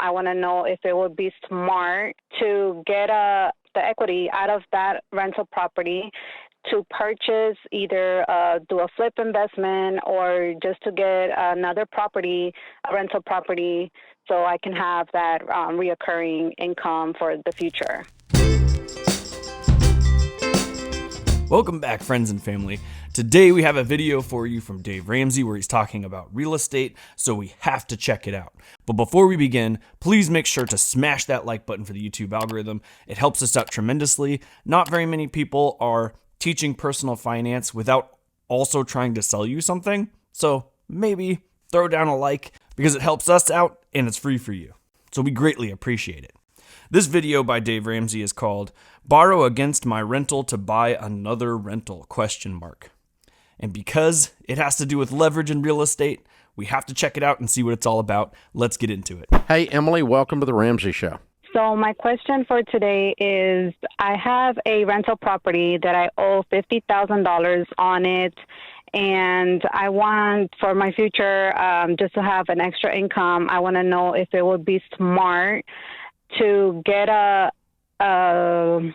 I want to know if it would be smart to get the equity out of that rental property to purchase either do a flip investment or just to get another property, a rental property, so I can have that reoccurring income for the future. Welcome back, friends and family. Today we have a video for you from Dave Ramsey where he's talking about real estate, so we have to check it out. But before we begin, please make sure to smash that like button for the YouTube algorithm. It helps us out tremendously. Not very many people are teaching personal finance without also trying to sell you something, so maybe throw down a like because it helps us out and it's free for you. So we greatly appreciate it. This video by Dave Ramsey is called Borrow Against My Rental to Buy Another Rental? And because it has to do with leverage in real estate, we have to check it out and see what it's all about. Let's get into it. Hey, Emily, welcome to the Ramsey Show. So my question for today is, I have a rental property that I owe $50,000 on it, and I want for my future just to have an extra income. I want to know if it would be smart to get the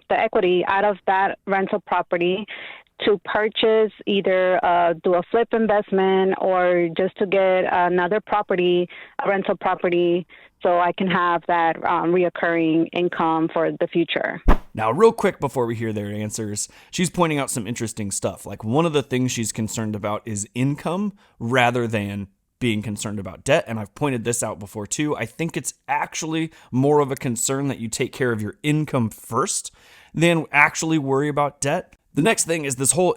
equity out of that rental property to purchase either do a flip investment or just to get another property, a rental property, so I can have that reoccurring income for the future. Now, real quick before we hear their answers, she's pointing out some interesting stuff. Like, one of the things she's concerned about is income rather than being concerned about debt, and I've pointed this out before too. I think it's actually more of a concern that you take care of your income first than actually worry about debt. The next thing is this whole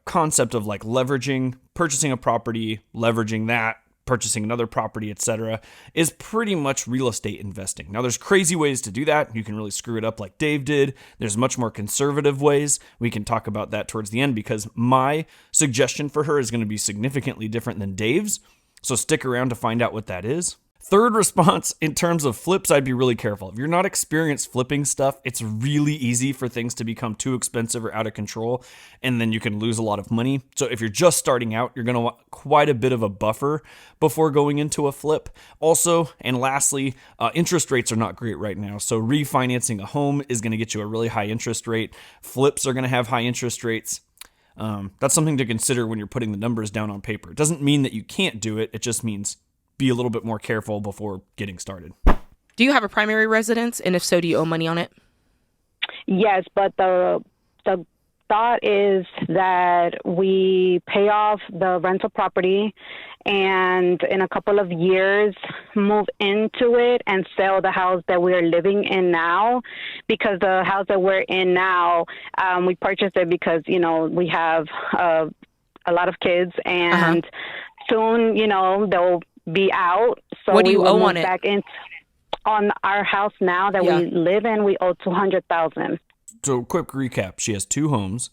concept of like leveraging, purchasing a property, leveraging that, purchasing another property, etc., is pretty much real estate investing. Now, there's crazy ways to do that. You can really screw it up like Dave did. There's much more conservative ways. We can talk about that towards the end because my suggestion for her is going to be significantly different than Dave's. So stick around to find out what that is. Third response, in terms of flips, I'd be really careful. If you're not experienced flipping stuff, it's really easy for things to become too expensive or out of control, and then you can lose a lot of money. So if you're just starting out, you're going to want quite a bit of a buffer before going into a flip. Also, and lastly, interest rates are not great right now. So refinancing a home is going to get you a really high interest rate. Flips are going to have high interest rates. That's something to consider when you're putting the numbers down on paper. It doesn't mean that you can't do it. It just means be a little bit more careful before getting started. Do you have a primary residence? And if so, do you owe money on it? Yes, but the thought is that we pay off the rental property and in a couple of years move into it and sell the house that we're living in now, because the house that we're in now, we purchased it because, you know, we have a lot of kids and soon, you know, they'll be out. So what do you we will owe move on it? back in on our house now that we live in. We owe $200,000. So quick recap. She has two homes.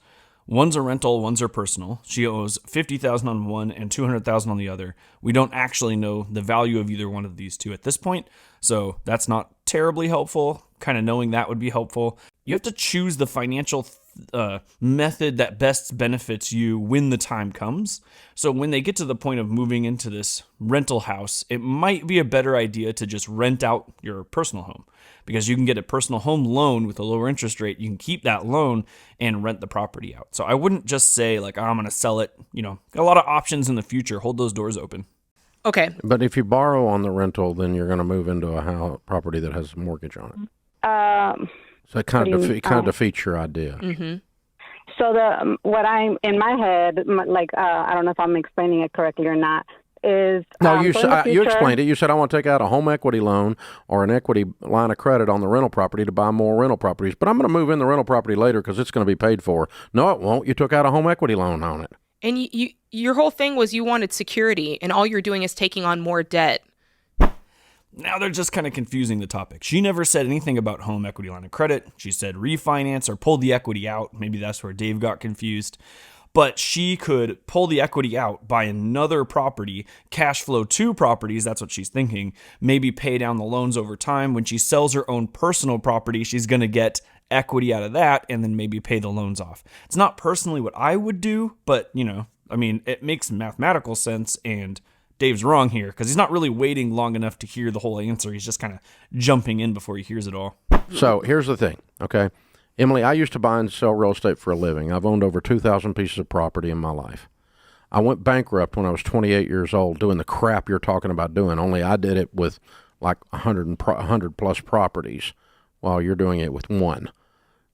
One's a rental, one's her personal. She owes $50,000 on one and $200,000 on the other. We don't actually know the value of either one of these two at this point, so that's not terribly helpful. Kind of knowing that would be helpful. You have to choose the financial method that best benefits you when the time comes. So when they get to the point of moving into this rental house, it might be a better idea to just rent out your personal home, because you can get a personal home loan with a lower interest rate. You can keep that loan and rent the property out. So I wouldn't just say like, oh, I'm going to sell it. You know, got a lot of options in the future. Hold those doors open. Okay. But if you borrow on the rental, then you're going to move into a property that has a mortgage on it. So it kind of defeats your idea. Mm-hmm. So what I'm in my head, like I don't know if I'm explaining it correctly or not, is no. You explained it. You said I want to take out a home equity loan or an equity line of credit on the rental property to buy more rental properties, but I'm going to move in the rental property later because it's going to be paid for. No, it won't. You took out a home equity loan on it. And your whole thing was you wanted security, and all you're doing is taking on more debt. Now they're just kind of confusing the topic. She never said anything about home equity line of credit. She said refinance or pull the equity out. Maybe that's where Dave got confused. But she could pull the equity out, buy another property, cash flow two properties. That's what she's thinking. Maybe pay down the loans over time. When she sells her own personal property, she's going to get equity out of that and then maybe pay the loans off. It's not personally what I would do, but, you know, I mean, it makes mathematical sense and Dave's wrong here because he's not really waiting long enough to hear the whole answer. He's just kind of jumping in before he hears it all. So here's the thing, okay? Emily, I used to buy and sell real estate for a living. I've owned over 2,000 pieces of property in my life. I went bankrupt when I was 28 years old doing the crap you're talking about doing, only I did it with like 100 plus properties while you're doing it with one.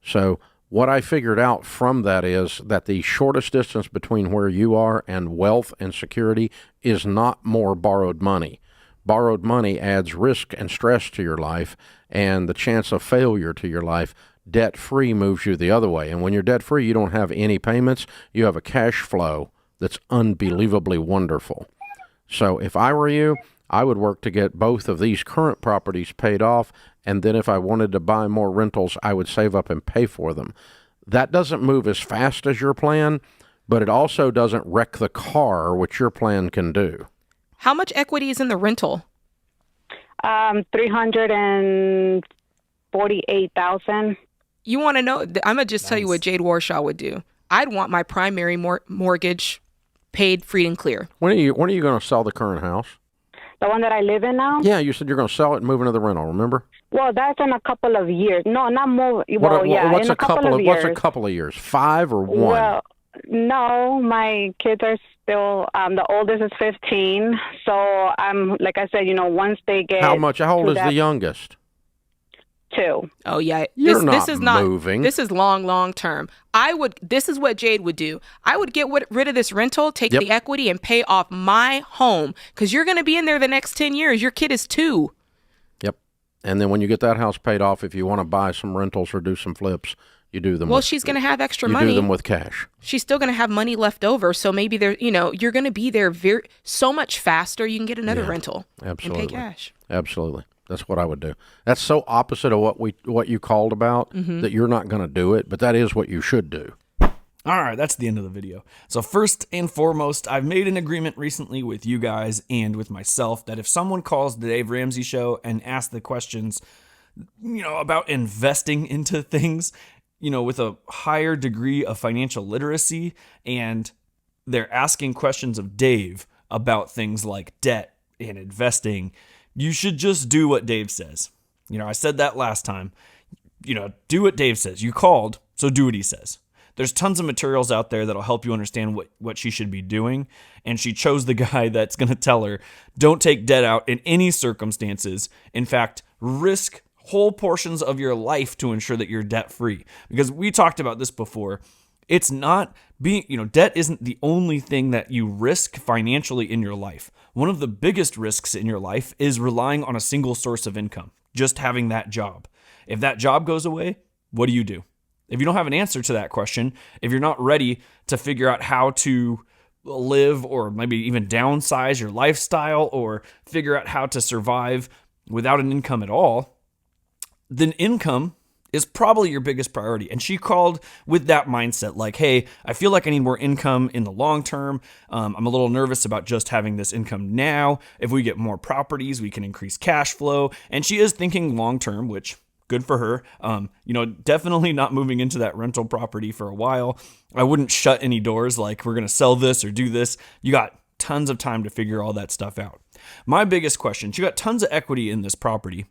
So what I figured out from that is that the shortest distance between where you are and wealth and security is not more borrowed money. Borrowed money adds risk and stress to your life and the chance of failure to your life. Debt-free moves you the other way. And when you're debt-free, you don't have any payments. You have a cash flow that's unbelievably wonderful. So if I were you, I would work to get both of these current properties paid off, and then if I wanted to buy more rentals, I would save up and pay for them. That doesn't move as fast as your plan, but it also doesn't wreck the car, which your plan can do. How much equity is in the rental? 348,000. You want to know? I'm going to just tell you what Jade Warshaw would do. I'd want my primary mortgage paid free and clear. When are you going to sell the current house? The one that I live in now? Yeah, you said you're going to sell it and move into the rental, remember? Well, that's in a couple of years. No, not move. Well, What's in a couple of years. What's a couple of years? 5 or 1? Well, no, my kids are still, the oldest is 15. So I'm, like I said, once they get. How old is the youngest? 2. Oh yeah, this is not moving. This is long term. This is what Jade would do. I would get rid of this rental, take the equity, and pay off my home because you're going to be in there the next 10 years. Your kid is 2. Yep. And then when you get that house paid off, if you want to buy some rentals or do some flips, you do them. Well, she's going to have extra money. You do them with cash. She's still going to have money left over, so maybe you're going to be there so much faster. You can get another rental. Absolutely. And pay cash. Absolutely. That's what I would do. That's so opposite of what you called about that you're not going to do it, but that is what you should do. All right, that's the end of the video. So first and foremost, I've made an agreement recently with you guys and with myself that if someone calls the Dave Ramsey Show and asks the questions, about investing into things, with a higher degree of financial literacy, and they're asking questions of Dave about things like debt and investing, you should just do what Dave says. I said that last time. Do what Dave says. You called, so do what he says. There's tons of materials out there that'll help you understand what she should be doing. And she chose the guy that's going to tell her, don't take debt out in any circumstances. In fact, risk whole portions of your life to ensure that you're debt free. Because we talked about this before. It's not debt isn't the only thing that you risk financially in your life. One of the biggest risks in your life is relying on a single source of income, just having that job. If that job goes away, what do you do? If you don't have an answer to that question, if you're not ready to figure out how to live or maybe even downsize your lifestyle or figure out how to survive without an income at all, then income is probably your biggest priority. And she called with that mindset like, hey, I feel like I need more income in the long term. I'm a little nervous about just having this income now. If we get more properties, we can increase cash flow. And she is thinking long term, which good for her. Definitely not moving into that rental property for a while. I wouldn't shut any doors like we're going to sell this or do this. You got tons of time to figure all that stuff out. My biggest question, she got tons of equity in this property.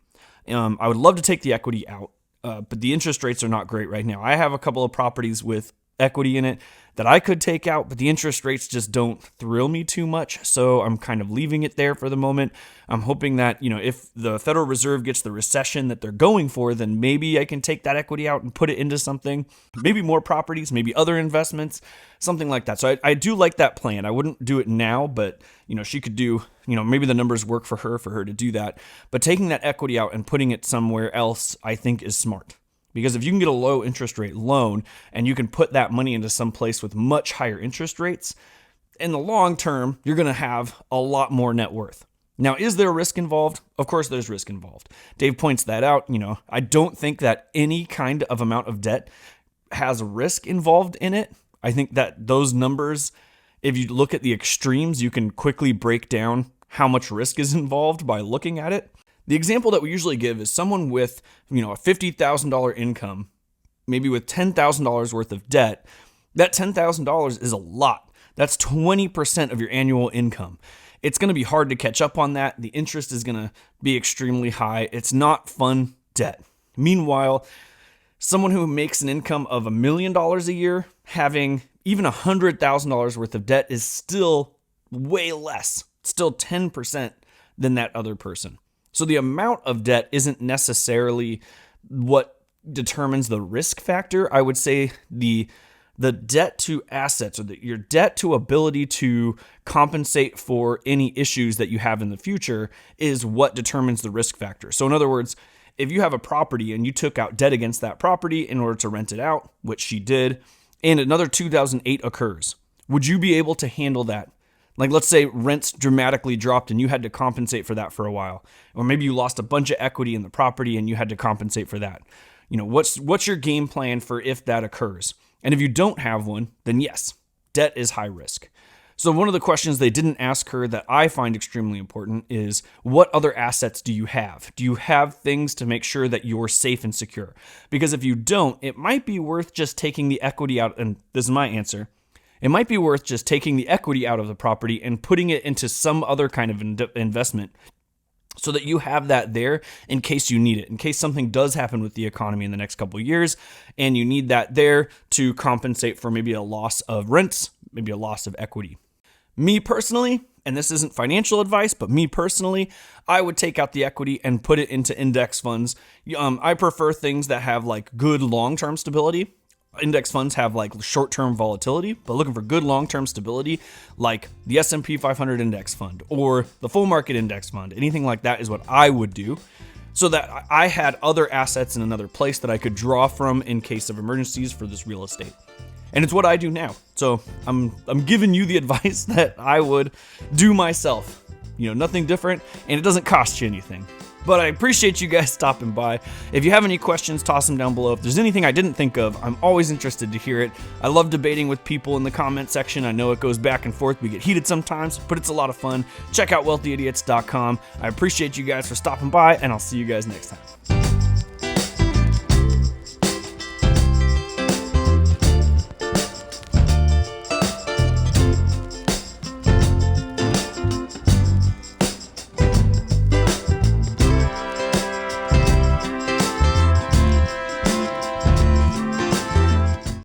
I would love to take the equity out. But the interest rates are not great right now. I have a couple of properties with equity in it that I could take out, but the interest rates just don't thrill me too much. So I'm kind of leaving it there for the moment. I'm hoping that, if the Federal Reserve gets the recession that they're going for, then maybe I can take that equity out and put it into something, maybe more properties, maybe other investments, something like that. So I do like that plan. I wouldn't do it now, but she could do, maybe the numbers work for her to do that. But taking that equity out and putting it somewhere else, I think is smart. Because if you can get a low interest rate loan and you can put that money into some place with much higher interest rates, in the long term, you're going to have a lot more net worth. Now, is there risk involved? Of course, there's risk involved. Dave points that out. I don't think that any kind of amount of debt has risk involved in it. I think that those numbers, if you look at the extremes, you can quickly break down how much risk is involved by looking at it. The example that we usually give is someone with, a $50,000 income, maybe with $10,000 worth of debt. That $10,000 is a lot. That's 20% of your annual income. it's going to be hard to catch up on that. The interest is going to be extremely high. It's not fun debt. Meanwhile, someone who makes an income of $1 million a year, having even $100,000 worth of debt is still way less, still 10% than that other person. So the amount of debt isn't necessarily what determines the risk factor. I would say the debt to assets, or your debt to ability to compensate for any issues that you have in the future, is what determines the risk factor. So in other words, if you have a property and you took out debt against that property in order to rent it out, which she did, and another 2008 occurs, would you be able to handle that? Like, let's say rents dramatically dropped and you had to compensate for that for a while. Or maybe you lost a bunch of equity in the property and you had to compensate for that. You know, what's your game plan for if that occurs? And if you don't have one, then yes, debt is high risk. So one of the questions they didn't ask her that I find extremely important is, what other assets do you have? Do you have things to make sure that you're safe and secure? Because if you don't, it might be worth just taking the equity out, and this is my answer. It might be worth just taking the equity out of the property and putting it into some other kind of investment so that you have that there in case you need it, in case something does happen with the economy in the next couple of years, and you need that there to compensate for maybe a loss of rents, maybe a loss of equity. Me personally, and this isn't financial advice, but me personally, I would take out the equity and put it into index funds. I prefer things that have like good long-term stability. Index funds have like short-term volatility, but looking for good long-term stability, like the S&P 500 index fund or the full market index fund, anything like that is what I would do, so that I had other assets in another place that I could draw from in case of emergencies for this real estate. And it's what I do now. So I'm giving you the advice that I would do myself. You know, nothing different, and it doesn't cost you anything. But I appreciate you guys stopping by. If you have any questions, toss them down below. If there's anything I didn't think of, I'm always interested to hear it. I love debating with people in the comment section. I know it goes back and forth. We get heated sometimes, but it's a lot of fun. Check out wealthyidiots.com. I appreciate you guys for stopping by, and I'll see you guys next time.